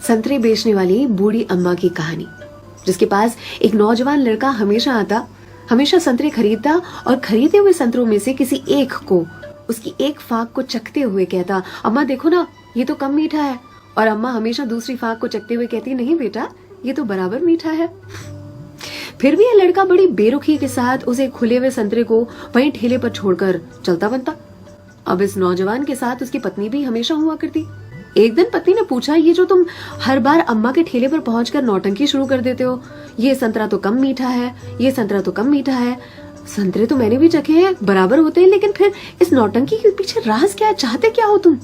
संतरे बेचने वाली बूढ़ी अम्मा की कहानी, जिसके पास एक नौजवान लड़का हमेशा आता, हमेशा संतरे खरीदता और खरीदे हुए संतरों में से किसी एक को, उसकी एक फाक को चखते हुए कहता, अम्मा देखो ना, ये तो कम मीठा है। और अम्मा हमेशा दूसरी फाक को चखते हुए कहती, नहीं बेटा, ये तो बराबर मीठा है। फिर भी यह लड़का बड़ी बेरुखी के साथ उसे खुले हुए संतरे को वहीं ठेले पर छोड़कर चलता बनता। अब इस नौजवान के साथ उसकी पत्नी भी हमेशा हुआ करती। एक दिन पत्नी ने पूछा, ये जो तुम हर बार अम्मा के ठेले पर पहुंचकर नौटंकी शुरू कर देते हो, ये संतरा तो कम मीठा है, ये संतरा तो कम मीठा है। संतरे तो मैंने भी चखे हैं, बराबर होते हैं, लेकिन फिर इस नौटंकी के पीछे राज क्या है, चाहते क्या हो तुम?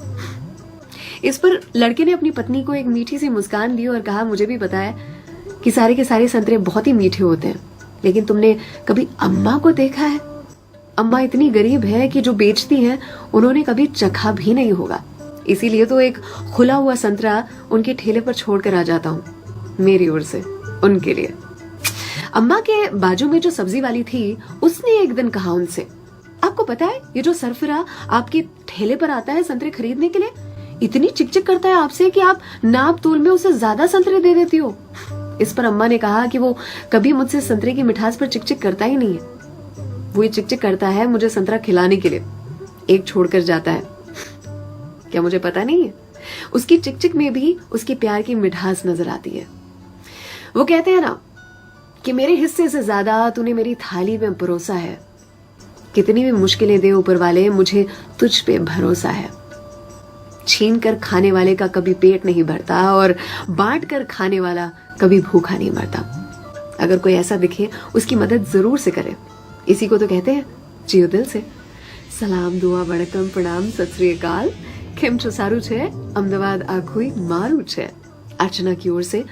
इस पर लड़के ने अपनी पत्नी को एक मीठी सी मुस्कान दी और कहा, मुझे भी पता है कि सारे के सारे संतरे बहुत ही मीठे होते हैं, लेकिन तुमने कभी अम्मा को देखा है? अम्मा इतनी गरीब है कि जो बेचती हैं उन्होंने कभी चखा भी नहीं होगा, इसीलिए तो एक खुला हुआ संतरा उनके ठेले पर छोड़कर आ जाता हूँ, मेरी ओर से उनके लिए। अम्मा के बाजू में जो सब्जी वाली थी, उसने एक दिन कहा उनसे, आपको पता है ये जो सरफिरा आपके ठेले पर आता है संतरे खरीदने के लिए, इतनी चिकचिक करता है आपसे कि आप नाप तोल में उसे ज्यादा संतरे दे देती हो। इस पर अम्मा ने कहा कि वो कभी मुझसे संतरे की मिठास पर चिकचिक करता ही नहीं है, वो ये चिकचिक करता है मुझे संतरा खिलाने के लिए, एक छोड़कर जाता है। क्या मुझे पता नहीं है? उसकी चिकचिक में भी उसकी प्यार की मिठास नजर आती है। वो कहते हैं ना कि मेरे हिस्से से ज्यादा तूने मेरी थाली में परोसा है, कितनी भी मुश्किलें दे ऊपर वाले, मुझे तुझ पे भरोसा है। छीन कर खाने वाले का कभी पेट नहीं भरता और बांट कर खाने वाला कभी भूखा नहीं मरता। अगर कोई ऐसा दिखे उसकी मदद जरूर से करे, इसी को तो कहते हैं जियो दिल से। सलाम, दुआ, वणकम, प्रणाम, सत श्री अकाल, केम छो सारू छे, अहमदाबाद आखुई मारू छे। अर्चना की ओर से